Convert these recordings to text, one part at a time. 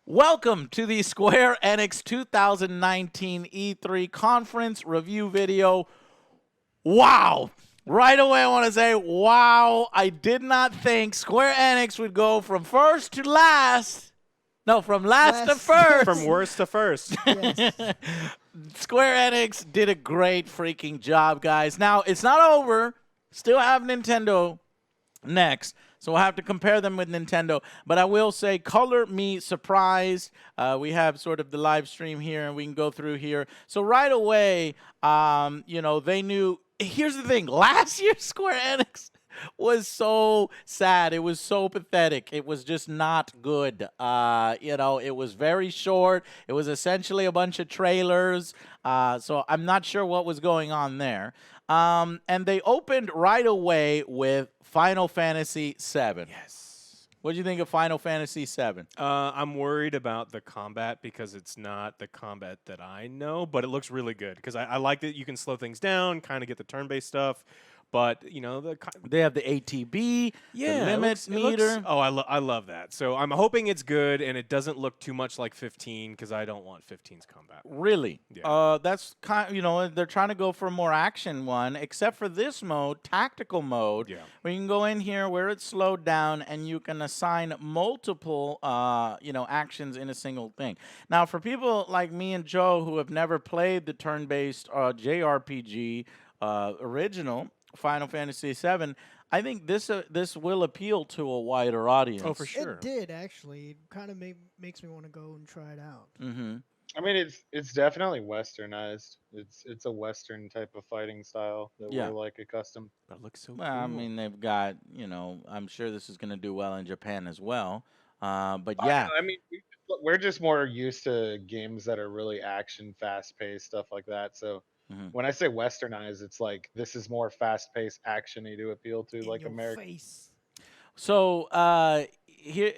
Welcome to the Square Enix 2019 E3 conference review video. Wow. Right away, I want to say, wow, I did not think Square Enix would go from first to last. No, from last to first. From worst to first. Yes. Square Enix did a great freaking job, guys. Now, it's not over. Still have Nintendo next. So we'll have to compare them with Nintendo. But I will say, color me surprised. We have sort of the live stream here, and we can go through here. So right away, they knew. Here's the thing. Last year, Square Enix was so sad. It was so pathetic. It was just not good. It was very short. It was essentially a bunch of trailers. So I'm not sure what was going on there. And they opened right away with Final Fantasy VII. Yes. What do you think of Final Fantasy VII? I'm worried about the combat because it's not the combat that I know, but it looks really good because I like that you can slow things down, kind of get the turn-based stuff. But They have the ATB, the limit meter. I love that. So I'm hoping it's good and it doesn't look too much like 15 because I don't want 15's combat. Really? Yeah. That's they're trying to go for a more action one, except for this mode, tactical mode, where you can go in here where it's slowed down and you can assign multiple, actions in a single thing. Now, for people like me and Joe who have never played the turn-based JRPG original, Final Fantasy VII, I think this will appeal to a wider audience. Oh, for sure. It did, actually. It kind of makes me want to go and try it out. Mm-hmm. I mean, it's definitely westernized. It's a western type of fighting style that we're like accustomed. That looks so Well, cool. I mean, they've got, I'm sure this is going to do well in Japan as well. But yeah. I mean, we're just more used to games that are really action, fast-paced, stuff like that. So when I say westernized, it's like this is more fast-paced, action-y to appeal to, like American. Face. So here,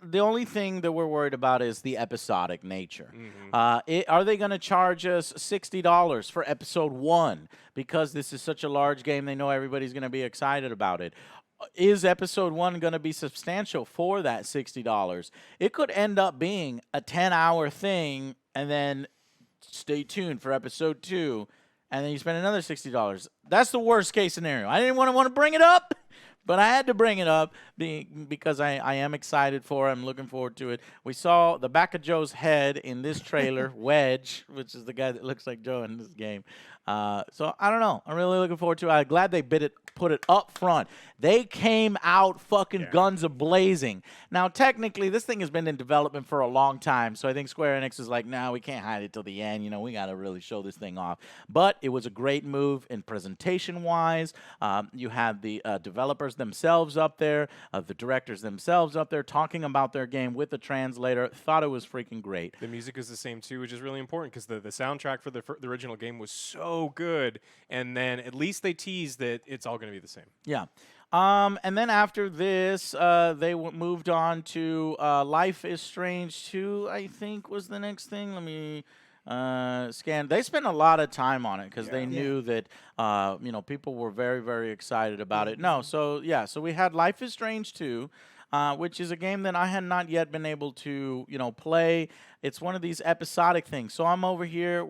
the only thing that we're worried about is the episodic nature. Are they going to charge us $60 for episode 1 because this is such a large game? They know everybody's going to be excited about it. Is episode 1 going to be substantial for that $60? It could end up being a 10-hour thing, and then stay tuned for episode 2, and then you spend another $60. That's the worst case scenario. I didn't want to bring it up, but I had to bring it up because I am excited for it. I'm looking forward to it. We saw the back of Joe's head in this trailer, Wedge, which is the guy that looks like Joe in this game. So I don't know. I'm really looking forward to it. I'm glad they put it up front. They came out fucking guns a-blazing. Now, technically, this thing has been in development for a long time, so I think Square Enix is like, no, we can't hide it till the end. We got to really show this thing off. But it was a great move in presentation-wise. You had the developers themselves up there, the directors themselves up there talking about their game with the translator. Thought it was freaking great. The music is the same, too, which is really important because the soundtrack for the original game was so good. And then at least they teased that it's all going to be the same. Yeah. And then after this, they moved on to Life is Strange 2, I think was the next thing. Let me scan. They spent a lot of time on it because they knew that, people were very, very excited about it. No, so we had Life is Strange 2. Which is a game that I had not yet been able to, play. It's one of these episodic things. So I'm over here.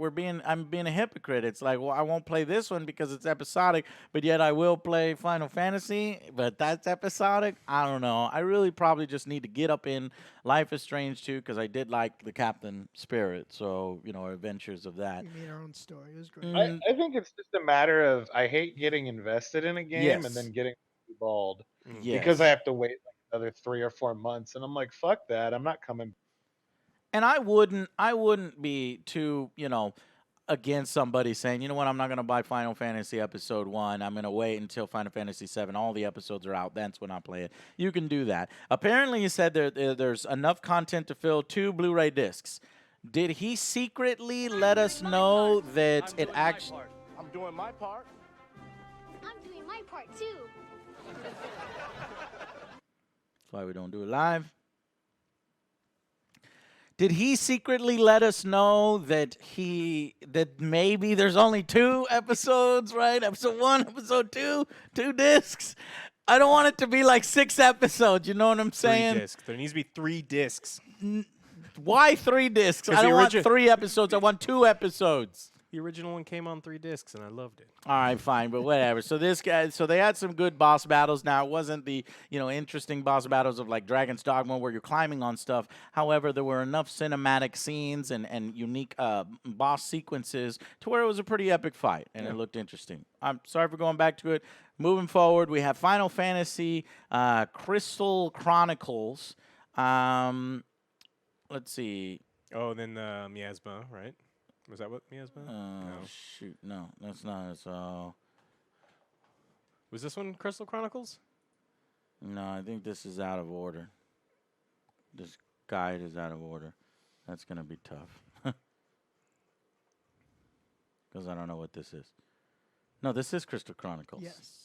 I'm being a hypocrite. It's like, well, I won't play this one because it's episodic, but yet I will play Final Fantasy. But that's episodic. I don't know. I really probably just need to get up in Life is Strange 2 because I did like the Captain Spirit. So adventures of that. We made our own story. It was great. I think it's just a matter of I hate getting invested in a game and then getting bald because I have to wait another 3 or 4 months, and I'm like, fuck that, I'm not coming. And I wouldn't be too, against somebody saying, you know what, I'm not going to buy Final Fantasy Episode 1. I'm going to wait until Final Fantasy 7. All the episodes are out. That's when I play it. You can do that. Apparently, you said there's enough content to fill 2 Blu-ray discs. Did he secretly let us know that it actually... I'm doing my part. I'm doing my part, too. That's why we don't do it live. Did he secretly let us know that maybe there's only 2 episodes, right? Episode 1, episode 2, 2 discs. I don't want it to be like 6 episodes. You know what I'm saying? 3 discs. There needs to be 3 discs. Why 3 discs? 'Cause I the don't want origi- 3 episodes. I want 2 episodes. The original one came on 3 discs, and I loved it. All right, fine, but whatever. So they had some good boss battles. Now it wasn't the interesting boss battles of like Dragon's Dogma where you're climbing on stuff. However, there were enough cinematic scenes and unique boss sequences to where it was a pretty epic fight, and it looked interesting. I'm sorry for going back to it. Moving forward, we have Final Fantasy Crystal Chronicles. Let's see. Oh, then Miasma, right? Was that what Miasma? No. Shoot, no, that's not. So Was this one Crystal Chronicles? no, I think this is out of order. This guide is out of order. That's gonna be tough because I don't know what this is. No, this is Crystal Chronicles. Yes.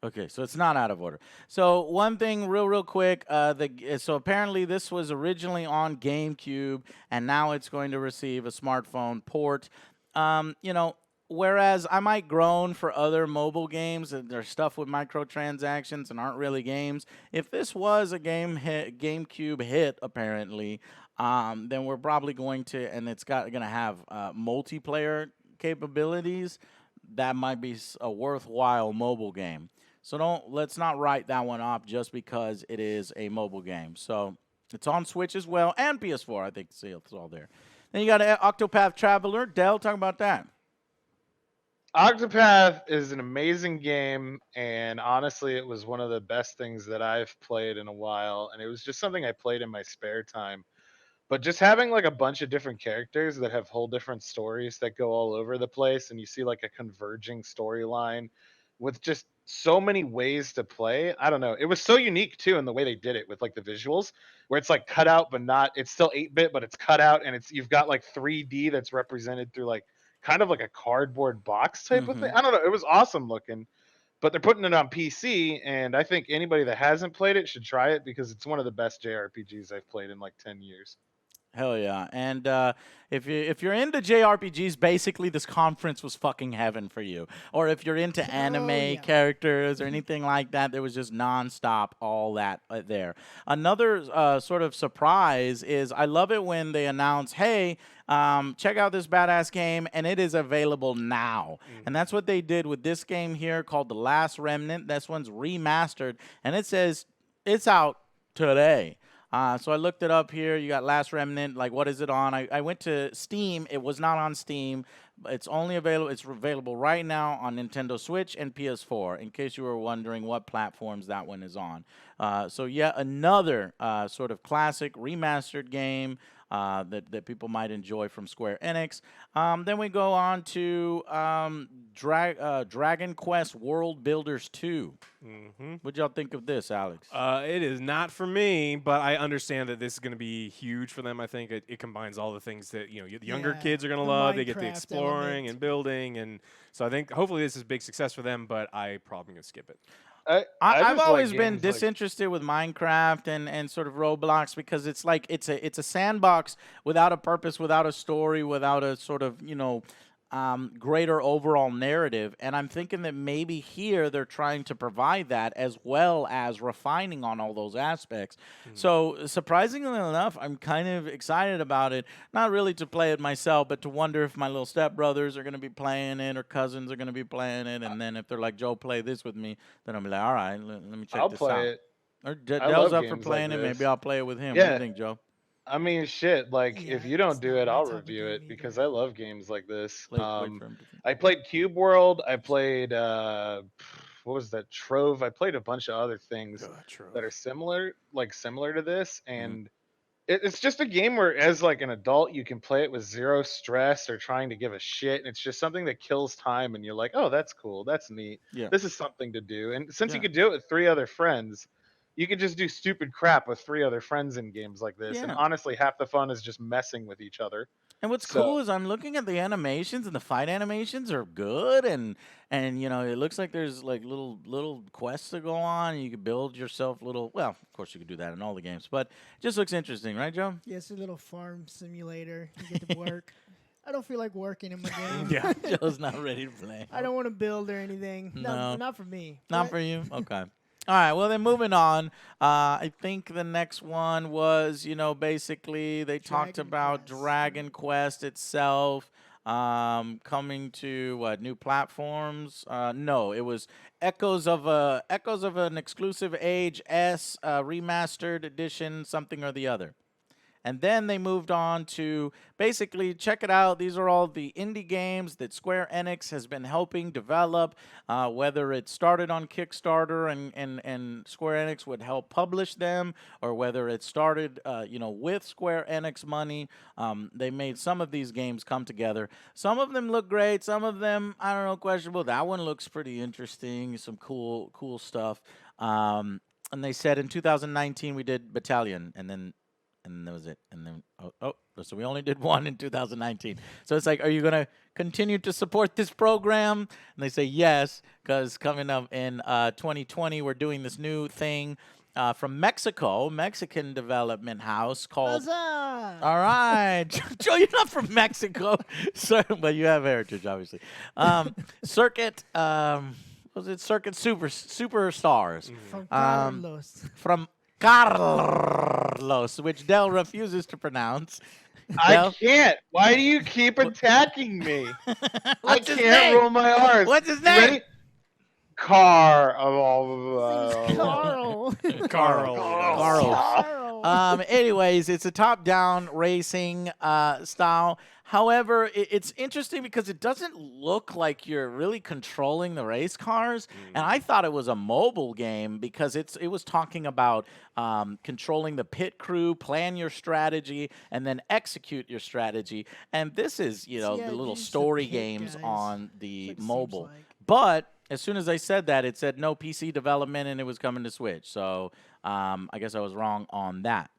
Okay, so it's not out of order. So one thing, real quick. So apparently this was originally on GameCube, and now it's going to receive a smartphone port. Whereas I might groan for other mobile games that there's stuff with microtransactions and aren't really games. If this was a GameCube hit, apparently, then we're probably going to, and it's gonna have multiplayer capabilities. That might be a worthwhile mobile game. So let's not write that one off just because it is a mobile game. So it's on Switch as well and PS4. I think it's all there. Then you got Octopath Traveler. Dell, talk about that. Octopath is an amazing game, and honestly, it was one of the best things that I've played in a while. And it was just something I played in my spare time. But just having like a bunch of different characters that have whole different stories that go all over the place, and you see like a converging storyline with just so many ways to play. I don't know. It was so unique too in the way they did it with like the visuals, where it's like cut out but not. It's still 8-bit, but it's cut out, and you've got like 3D that's represented through like kind of like a cardboard box type of thing. I don't know. It was awesome looking. But they're putting it on PC, and I think anybody that hasn't played it should try it because it's one of the best JRPGs I've played in like 10 years. Hell yeah! And if you're into JRPGs, basically this conference was fucking heaven for you. Or if you're into anime characters or anything like that, there was just nonstop all that there. Another sort of surprise is I love it when they announce, "Hey, check out this badass game," and it is available now. And that's what they did with this game here called The Last Remnant. This one's remastered, and it says it's out today. So I looked it up here. You got Last Remnant. Like, what is it on? I went to Steam. It was not on Steam. It's only available. It's available right now on Nintendo Switch and PS4. In case you were wondering what platforms that one is on. So yet another sort of classic remastered game that people might enjoy from Square Enix. Then we go on to Dragon Quest World Builders 2. What'd y'all think of this, Alex? It is not for me, but I understand that this is going to be huge for them. I think it combines all the things that the younger kids are going to love. They get the exploring and building, and so I think hopefully this is a big success for them. But I probably going to skip it. I've always been disinterested with Minecraft and sort of Roblox because it's like it's a sandbox without a purpose, without a story, without a sort of greater overall narrative. And I'm thinking that maybe here they're trying to provide that as well as refining on all those aspects. So surprisingly enough, I'm kind of excited about it. Not really to play it myself, but to wonder if my little stepbrothers are going to be playing it or cousins are going to be playing it. And then if they're like, "Joe, play this with me," then I'll be like, "All right, let me check this out." I'll play it. Or Dell's up for playing it. Maybe I'll play it with him. What do you think, Joe? I mean, shit, like, if you don't do it, I'll review it because I love games like this. I played Cube World. I played, what was that, Trove? I played a bunch of other things that are similar to this. And it's just a game where, as like an adult, you can play it with zero stress or trying to give a shit. And it's just something that kills time. And you're like, oh, that's cool. That's neat. Yeah. This is something to do. And since you could do it with 3 other friends, you could just do stupid crap with 3 other friends in games like this. And honestly, half the fun is just messing with each other. And what's cool is I'm looking at the animations, and the fight animations are good, and it looks like there's like little quests to go on. And you could build yourself little. Well, of course you could do that in all the games, but it just looks interesting, right, Joe? Yeah, it's a little farm simulator. You get to work. I don't feel like working in my game. Yeah, Joe's not ready to play. I don't want to build or anything. No, not for me. Not for you. Okay. All right, well then moving on. I think the next one was, basically they talked Dragon about Quest. Dragon Quest itself coming to what new platforms? No, it was Echoes of an Exclusive Age S remastered edition, something or the other. And then they moved on to basically check it out. These are all the indie games that Square Enix has been helping develop, whether it started on Kickstarter and Square Enix would help publish them, or whether it started, with Square Enix money. They made some of these games come together. Some of them look great. Some of them, I don't know, questionable. That one looks pretty interesting. Some cool stuff. And they said in 2019 we did Battalion, and that was it. And then, so we only did one in 2019. So it's like, are you going to continue to support this program? And they say yes, because coming up in 2020, we're doing this new thing from Mexico, Mexican development house called. Huzzah! All right, Joe, you're not from Mexico, sir, but you have heritage, obviously. Circuit, was it Circuit Superstars? From Carlos. From Carlos, which Del refuses to pronounce. I Del? can't. Why do you keep attacking me? I What's his can't name? roll my R's. What's his You name? ready? Car. Carl. Carl. Carl. Anyways, it's a top-down racing style. However, it's interesting because it doesn't look like you're really controlling the race cars. And I thought it was a mobile game because it was talking about controlling the pit crew, plan your strategy, and then execute your strategy. And this is, Yeah, the little use the story pit games guys. on the That's what it seems mobile. like. But as soon as I said that, it said no PC development and it was coming to Switch. So I guess I was wrong on that.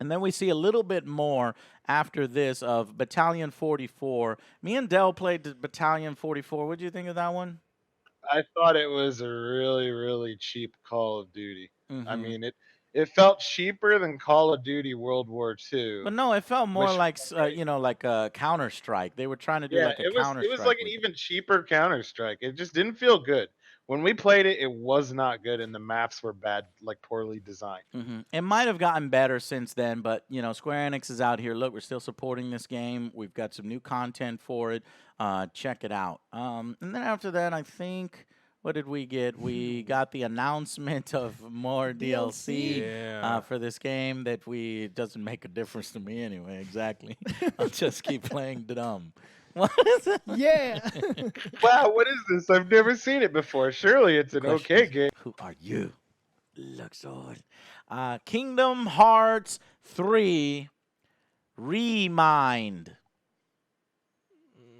And then we see a little bit more after this of Battalion 44. Me and Del played the Battalion 44. What do you think of that one? I thought it was a really, really cheap Call of Duty. I Mhm. mean, it felt cheaper than Call of Duty World War II. But no, it felt more Which, like like a Counter Strike. They were trying to do yeah, like a it was Counter it was Strike like an with it. even cheaper Counter Strike. It just didn't feel good. When we played it, it was not good, and the maps were bad, like poorly designed. It might have gotten better since then, but Square Enix is out here. Look, we're still supporting this game. We've got some new content for it. Check it out. And then after that, I think what did we get? We got the announcement of more DLC Yeah. for this game that doesn't make a difference to me anyway. Exactly. I'll just keep playing dumb. What is it? Yeah. Wow, what is this? I've never seen it before. Surely it's an Question okay is, game. who are you? Luxord. Kingdom Hearts 3 Remind.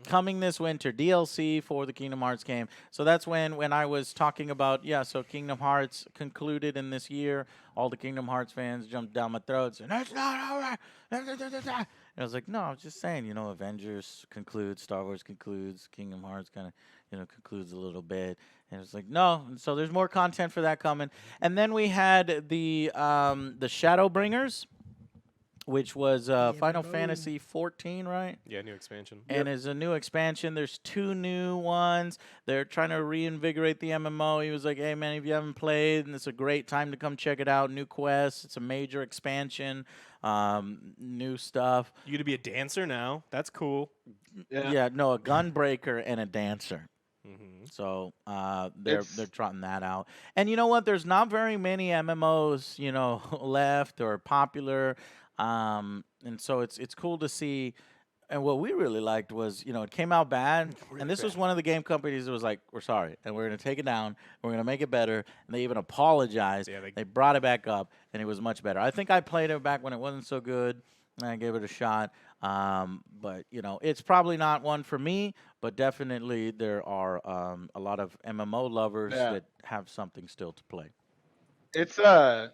Coming this winter, DLC for the Kingdom Hearts game. So that's when I was talking about, so Kingdom Hearts concluded in this year. All the Kingdom Hearts fans jumped down my throat and that's not all right. And I was like, no, I was just saying, Avengers concludes, Star Wars concludes, Kingdom Hearts kind of, concludes a little bit. And it was like, no. And so there's more content for that coming. And then we had the Shadowbringers, which was Final MMO. Fantasy 14, right? Yeah, new expansion. And as a new expansion, there's 2 new ones. They're trying to reinvigorate the MMO. He was like, hey, man, if you haven't played, and it's a great time to come check it out. New quests. It's a major expansion. New stuff. You get to be a dancer now. That's cool. Yeah, no, a gunbreaker and a dancer. Mm-hmm. So they're trotting that out. And you know what? There's not very many MMOs, left or popular. And so it's cool to see. And what we really liked was, it came out bad. And this was one of the game companies that was like, we're sorry. And we're going to take it down. We're going to make it better. And they even apologized. Yeah, they brought it back up. And it was much better. I think I played it back when it wasn't so good. And I gave it a shot. But, it's probably not one for me. But definitely there are a lot of MMO lovers that have something still to play. It's a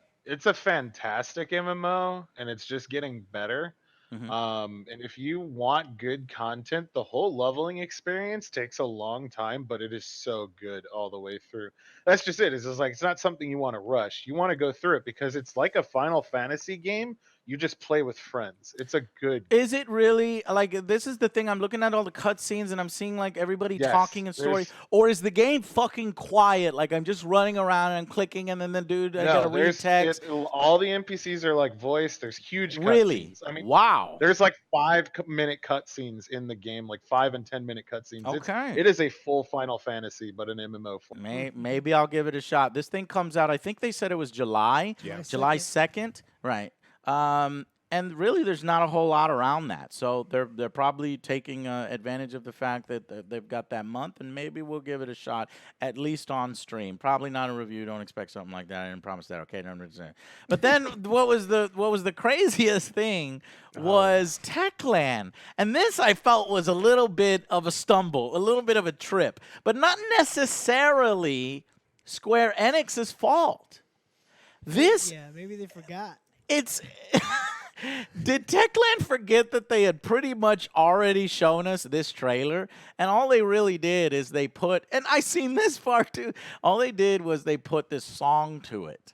fantastic MMO, and it's just getting better. And if you want good content, the whole leveling experience takes a long time, but it is so good all the way through. That's just it. It's just like it's not something you want to rush. You want to go through it because it's like a Final Fantasy game You just play with friends. It's a good. Is it really like this? Is the thing I'm looking at all the cutscenes and I'm seeing like everybody Yes, talking and story, there's or is the game fucking quiet? Like I'm just running around and clicking, and then the dude I gotta no, read text. all the NPCs are like voiced. There's huge Really? cutscenes. I mean, Wow. there's like 5-minute cutscenes in the game, like 5 and 10 minute cutscenes. Okay. It is a full Final Fantasy, but an MMO form. Maybe I'll give it a shot. This thing comes out. I think they said it was July. Yeah. July 2nd. Right. And really, there's not a whole lot around that. So they're probably taking advantage of the fact that they've got that month, and maybe we'll give it a shot, at least on stream. Probably not a review. Don't expect something like that. I didn't promise that. Okay, 100%. But then what was the craziest thing was Techland, and this I felt was a little bit of a stumble, a little bit of a trip, but not necessarily Square Enix's fault. This Yeah, maybe they forgot. it's did Techland forget that they had pretty much already shown us this trailer? And all they really did is they put, and I seen this part too, all they did was they put this song to it.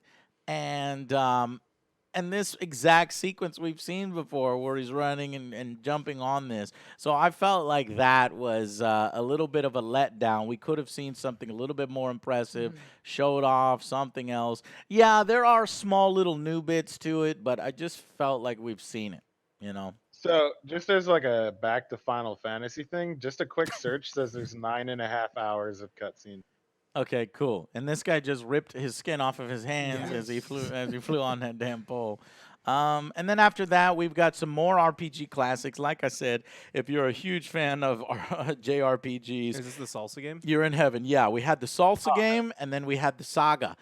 And this exact sequence we've seen before where he's running and jumping on this. So I felt like that was a little bit of a letdown. We could have seen something a little bit more impressive, showed off something else. Yeah, there are small little new bits to it, but I just felt like we've seen it, you know? So just as like a back to Final Fantasy thing, just a quick search says there's 9.5 hours of cutscene. Okay, cool. And this guy just ripped his skin off of his hands as he flew on that damn pole. And then after that, we've got some more RPG classics. Like I said, if you're a huge fan of JRPGs, Is this the salsa game? you're in heaven. Yeah, we had the Salsa game, and then we had the Saga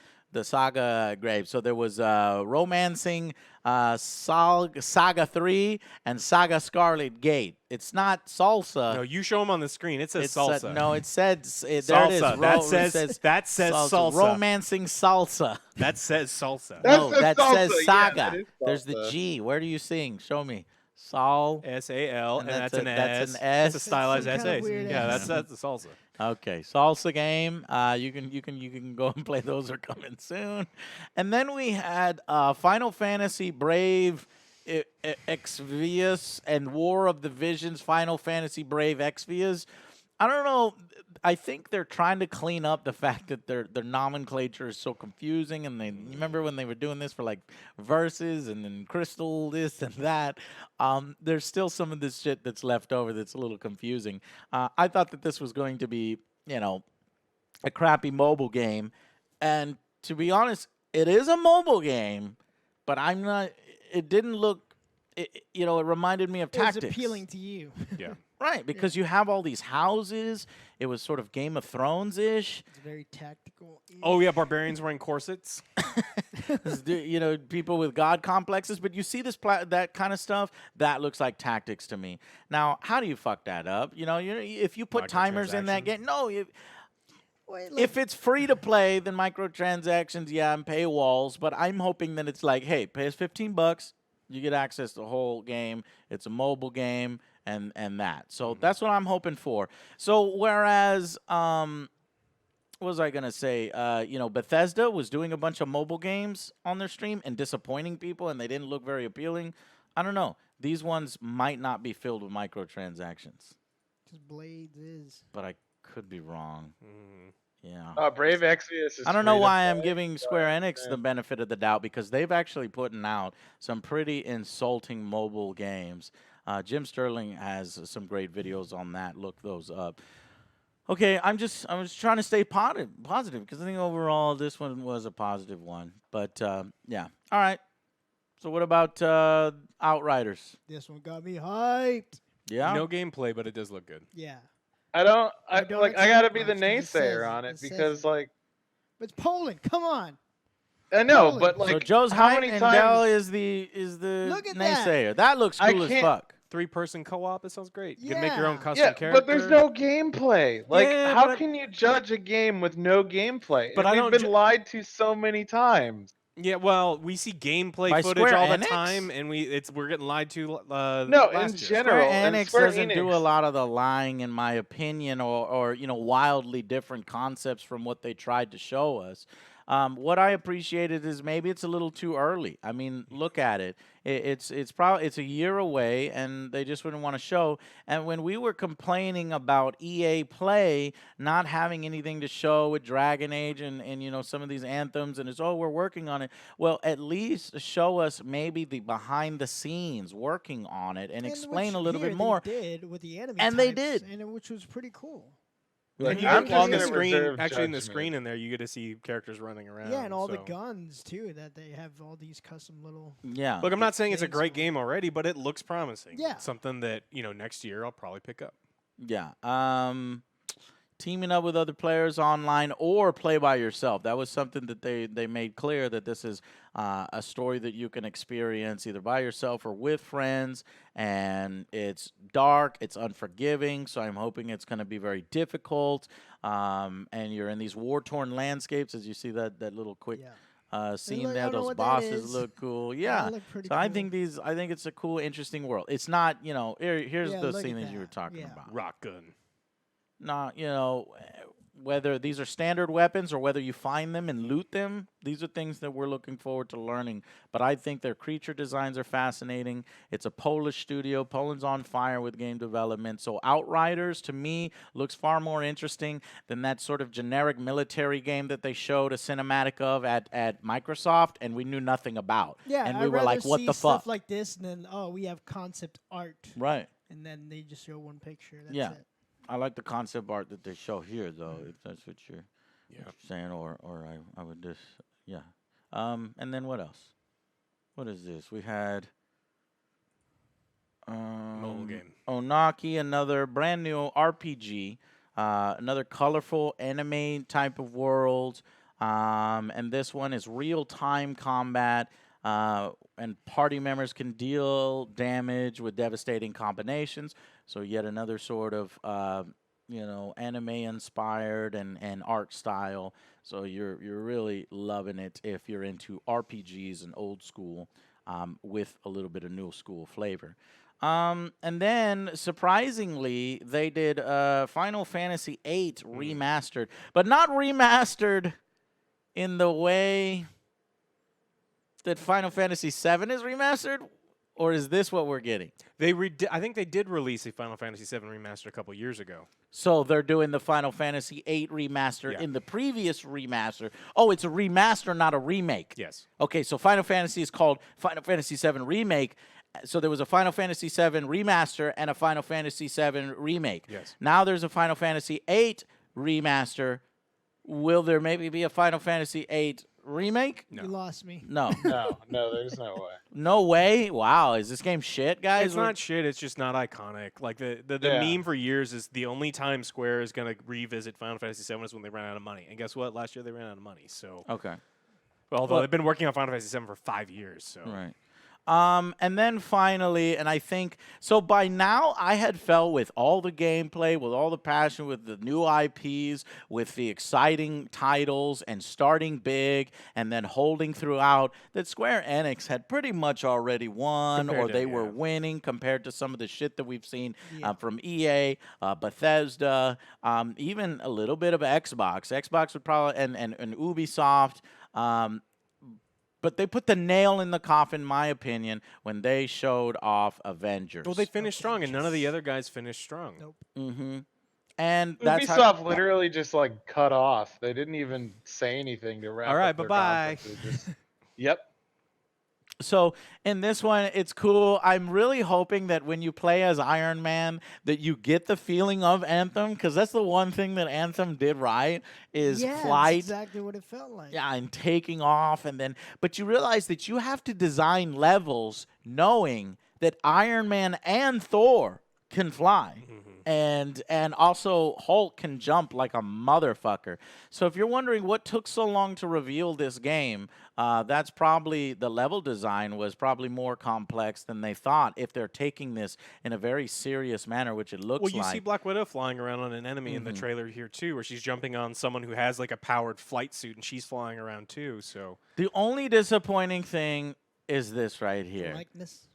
Grave. So there was Romancing Saga 3 and Saga Scarlet Gate. It's not salsa. No, you show them on the screen. It says It's, salsa. no, it said there it is. Salsa. That It says salsa. Romancing salsa. That says salsa. That No, says that salsa. says Yeah, saga. that is There's the salsa. G. Where do you sing? Show me. Sol. S-A-L, And and that's that's an a- S. that's an S. That's a stylized That's some kinda S-A. weird Yeah, S. that's the salsa. Okay, salsa game. You can go and play. Those are coming soon. And then we had Final Fantasy Brave Exvius and War of the Visions. Final Fantasy Brave Exvius. I don't know. I think they're trying to clean up the fact that their nomenclature is so confusing. And you remember when they were doing this for like verses and then crystal this and that. There's still some of this shit that's left over that's a little confusing. I thought that this was going to be, a crappy mobile game, and to be honest, it is a mobile game, but I'm not. It didn't look. It reminded me of It was Tactics. appealing to you. Yeah. Right, because you have all these houses. It was sort of Game of Thrones-ish. It's very tactical. Oh, yeah, barbarians wearing corsets. People with god complexes. But you see that kind of stuff, that looks like Tactics to me. Now, how do you fuck that up? If you put timers in that game, no. Wait, If it's free to play, then microtransactions, yeah, and paywalls. But I'm hoping that it's like, hey, pay us $15, you get access to the whole game. It's a mobile game, and that. So that's what I'm hoping for. So whereas, what was I gonna say? Bethesda was doing a bunch of mobile games on their stream and disappointing people, and they didn't look very appealing. I don't know. These ones might not be filled with microtransactions, Because Blades is. but I could be wrong. Mm. Yeah. Brave Exvius is I don't know free to why I'm play, giving Square Enix yeah. the benefit of the doubt, because they've actually putting out some pretty insulting mobile games. Jim Sterling has some great videos on that. Look those up. Okay, I was trying to stay positive because I think overall this one was a positive one. But yeah, all right. So what about Outriders? This one got me hyped. Yeah. No gameplay, but it does look good. Yeah. I don't don't gotta be the accept much 'cause it says naysayer on it. it It says because it. like But it's Poland. Come on. I know, Holy- but like so Joe's how hype many and times Dell is the Look at that. naysayer. That looks I cool as can't- fuck. 3-person co-op, it sounds great. You can make your own Yeah. custom yeah, character. but there's no gameplay. Like, Yeah, how but I- can you judge a game with no gameplay? But And I we've don't been ju- lied to so many times. Yeah, well, we see gameplay By footage Square all the Enix? time, and we're getting lied to. No, in last year. general. Square and Enix Square doesn't do Enix- a lot of the lying, in my opinion, or wildly different concepts from what they tried to show us. What I appreciated is maybe it's a little too early. I mean, look at it. It's probably it's a year away, and they just wouldn't want to show. And when we were complaining about EA Play not having anything to show with Dragon Age and you know some of these anthems, and it's we're working on it. Well, at least show us maybe the behind the scenes working on it and explain a little bit more. They did with the enemy And they types, did. which was pretty cool. Look, And you I'm get just on the gonna screen, reserve actually in the judgment. screen in there, you get to see characters running around. Yeah, and all the so. guns too. That they have all these custom little. Yeah. Look, I'm not saying it's a things great on it. game already, but it looks promising. Yeah. It's something that, you know, next year I'll probably pick up. Yeah. Teaming up with other players online or play by yourself. That was something that they made clear that this is a story that you can experience either by yourself or with friends. And it's dark, it's unforgiving, so I'm hoping it's going to be very difficult. And you're in these war-torn landscapes, as you see that little quick scene look- I there. don't know Those what that bosses is. look cool. They Yeah. look pretty So I cool. think I think it's a cool, interesting world. It's not, you know, here's Yeah, the look scene at that you were that. talking Yeah. about. Rock gun. Not, you know, whether these are standard weapons or whether you find them and loot them, these are things that we're looking forward to learning. But I think their creature designs are fascinating. It's a Polish studio. Poland's on fire with game development. So Outriders, to me, looks far more interesting than that sort of generic military game that they showed a cinematic of at Microsoft and we knew nothing about. Yeah, and I'd we were rather like, what see the stuff fuck? like this, and then we have concept art, Right. and then they just show one picture. That's Yeah. it. I like the concept art that they show here, though, if that's what you're Yeah. saying, or I would just, yeah. And then what else? What is this? We had Mobile game. Onaki, another brand new RPG, another colorful anime type of world, and this one is real-time combat. And party members can deal damage with devastating combinations. So yet another sort of, you know, anime-inspired and art style. So you're really loving it if you're into RPGs and old school with a little bit of new school flavor. And then, surprisingly, they did Final Fantasy VIII remastered. But not remastered in the way that Final Fantasy VII is remastered, or is this what we're getting? I think they did release a Final Fantasy VII remaster a couple years ago. So they're doing the Final Fantasy VIII remaster Yeah. in the previous remaster. Oh, it's a remaster, not a remake. Yes. Okay, so Final Fantasy is called Final Fantasy VII Remake. So there was a Final Fantasy VII remaster and a Final Fantasy VII remake. Yes. Now there's a Final Fantasy VIII remaster. Will there maybe be a Final Fantasy VIII remake? No. You lost me. No. No, there's no way. No way? Wow, is this game shit, guys? It's not shit. It's just not iconic. Like the Yeah. meme for years is the only time Square is going to revisit Final Fantasy VII is when they ran out of money. And guess what? Last year they ran out of money. So, Okay. although Well- they've been working on Final Fantasy VII for 5 years. So, Right. And then finally, and I think, so by now I had felt with all the gameplay, with all the passion, with the new IPs, with the exciting titles and starting big and then holding throughout, that Square Enix had pretty much already won Compared or to- they were yeah. winning compared to some of the shit that we've seen Yeah. from EA, Bethesda, even a little bit of Xbox. Xbox would probably, and Ubisoft. But they put the nail in the coffin, in my opinion, when they showed off Avengers. well, they finished strong, and none of the other guys finished strong. Nope. Mm-hmm. And that's Ubisoft literally just like cut off. They didn't even say anything to wrap All right, up their bye-bye. conference. They just- Yep. So in this one, it's cool. I'm really hoping that when you play as Iron Man, that you get the feeling of Anthem, because that's the one thing that Anthem did right is Yeah, flight. that's exactly what it felt like. Yeah, and taking off, and then, but you realize that you have to design levels knowing that Iron Man and Thor can fly. And also Hulk can jump like a motherfucker. So if you're wondering what took so long to reveal this game, that's probably the level design was probably more complex than they thought. If they're taking this in a very serious manner, which it looks Well, you like. see Black Widow flying around on an enemy in the trailer here too, where she's jumping on someone who has like a powered flight suit, and she's flying around too. So The only disappointing thing is this right here. Likeness.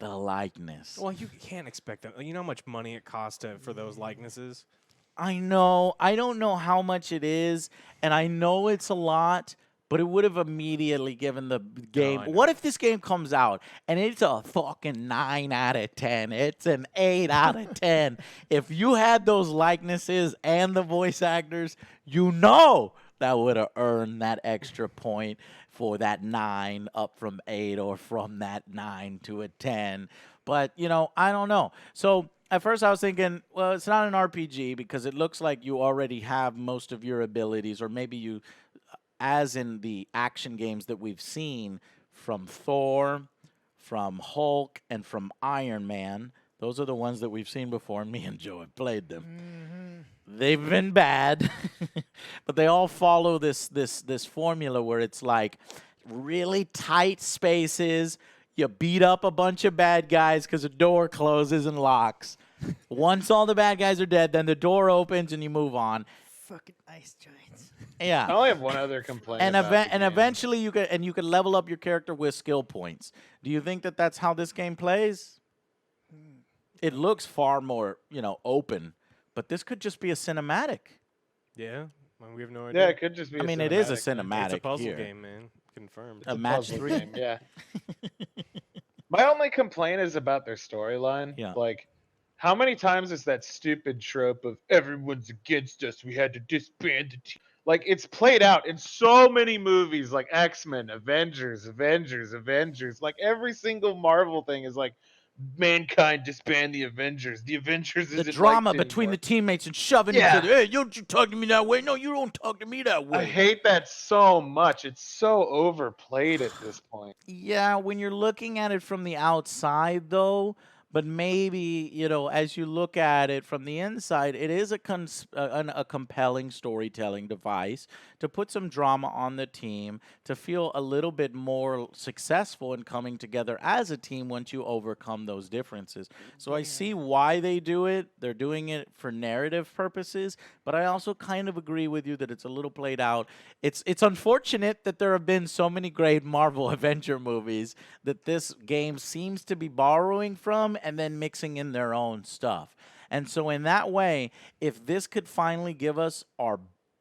The likeness. well, you can't expect that. You know how much money it costs for those likenesses. I know. I don't know how much it is, and I know it's a lot, but it would have immediately given the game. I know. What if this game comes out and it's a fucking 9 out of 10? It's an 8 out of 10. If you had those likenesses and the voice actors, you know that would have earned that extra point for that 9 up from 8 or from that 9 to a 10. But, you know, I don't know. So at first I was thinking, well, it's not an RPG because it looks like you already have most of your abilities, or maybe you, as in the action games that we've seen from Thor, from Hulk, and from Iron Man. Those are the ones that we've seen before, and me and Joe have played them. They've been bad, but they all follow this formula where it's like really tight spaces. You beat up a bunch of bad guys because the door closes and locks. Once all the bad guys are dead, then the door opens and you move on. Fucking ice giants. Yeah. I only have one other complaint. And about the game. eventually you could level up your character with skill points. Do you think that that's how this game plays? It looks far more, you know, open, but this could just be a cinematic. Yeah, well, we have no idea. Yeah, it could just be. I mean, it is a cinematic. cinematic. It's a puzzle here. game, man. Confirmed. A It's match puzzle 3. game, yeah. My only complaint is about their storyline. Yeah. Like, how many times is that stupid trope of everyone's against us, we had to disband the team? Like, it's played out in so many movies, like X-Men, Avengers. Like, every single Marvel thing is like, mankind disband the Avengers. The Avengers The isn't drama liked between the anymore. teammates and shoving each Yeah. other. Hey, don't you talk to me that way? No, you don't talk to me that way. I hate that so much. It's so overplayed at this point. Yeah, when you're looking at it from the outside, though, but maybe, you know, as you look at it from the inside, it is a compelling storytelling device to put some drama on the team, to feel a little bit more successful in coming together as a team once you overcome those differences. So I see why they do it. They're doing it for narrative purposes, but I also kind of agree with you that it's a little played out. It's unfortunate that there have been so many great Marvel Avenger movies that this game seems to be borrowing from and then mixing in their own stuff. And so in that way, if this could finally give us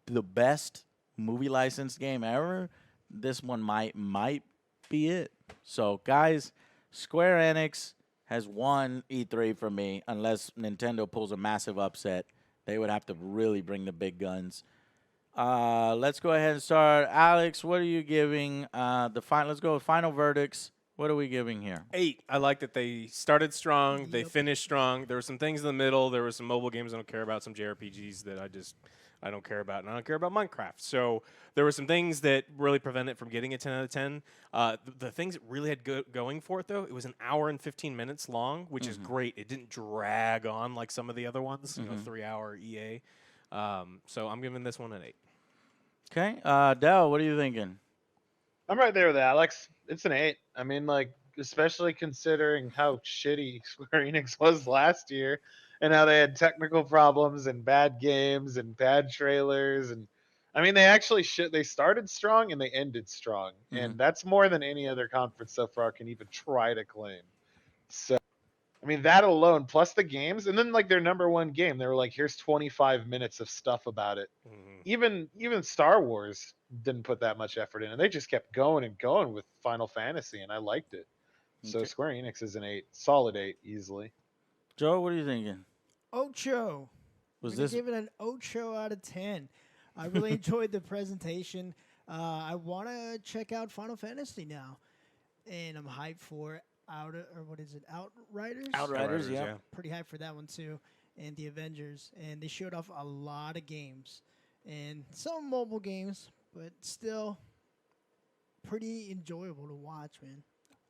the best movie licensed game ever, this one might be it. So guys, Square Enix has won E3 for me, unless Nintendo pulls a massive upset. They would have to really bring the big guns. Let's go ahead and start. Alex, what are you giving let's go with final verdicts. What are we giving here? 8. I like that they started strong, they Yep. finished strong. There were some things in the middle. There were some mobile games I don't care about, some JRPGs that I don't care about, and I don't care about Minecraft. So there were some things that really prevent it from getting a 10 out of 10. The things that really had going for it, though, it was an hour and 15 minutes long, which is great. It didn't drag on like some of the other ones, you know, 3-hour EA. So I'm giving this one an 8. Okay. Del, what are you thinking? I'm right there with Alex. It's an 8. I mean, like, especially considering how shitty Square Enix was last year and how they had technical problems and bad games and bad trailers. And I mean, they actually they started strong and they ended strong. And that's more than any other conference so far can even try to claim. So, I mean, that alone, plus the games, and then like their number one game, they were like, here's 25 minutes of stuff about it. Even Star Wars didn't put that much effort in, and they just kept going and going with Final Fantasy, and I liked it. So Okay. Square Enix is an 8, solid 8, easily. Joe, what are you thinking? Ocho. Was I'm gonna this give it an Ocho out of 10. I really enjoyed the presentation. I want to check out Final Fantasy now, and I'm hyped for Outriders. Outriders? Yeah. Pretty hyped for that one too, and the Avengers. And they showed off a lot of games, and some mobile games, but still pretty enjoyable to watch, man.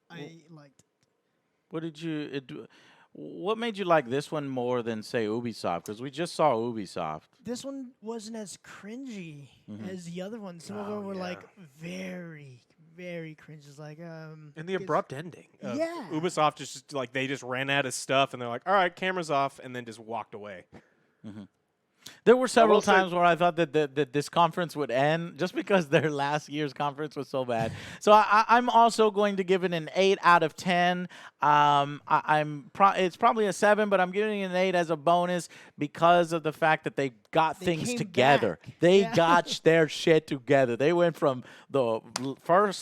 I liked it. What made you like this one more than say Ubisoft? Because we just saw Ubisoft. This one wasn't as cringy as the other ones. Some of them were like very, very cringe. It's like And the it's- abrupt ending. Yeah. Ubisoft just like they just ran out of stuff and they're like, all right, camera's off, and then just walked away. There were several will say- times where I thought that this conference would end just because their last year's conference was so bad. So I'm also going to give it an 8 out of 10. It's probably a 7, but I'm giving it an 8 as a bonus because of the fact that they got things came together. back. They Yeah. got their shit together. They went from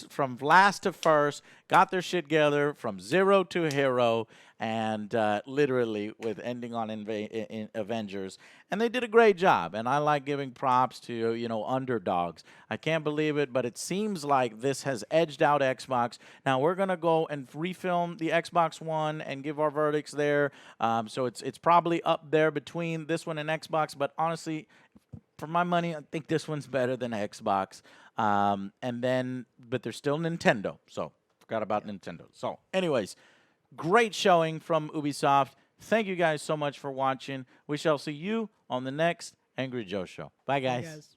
from last to first, got their shit together from 0 to hero, and literally with ending on in Avengers. And they did a great job, and I like giving props to, underdogs. I can't believe it, but it seems like this has edged out Xbox. Now we're going to go and refilm the Xbox One and give our verdicts there. So it's probably up there between this one and Xbox, but honestly, for my money, I think this one's better than Xbox. But there's still Nintendo, so forgot about Nintendo. So anyways, great showing from Ubisoft. Thank you guys so much for watching. We shall see you on the next Angry Joe Show. Bye, guys.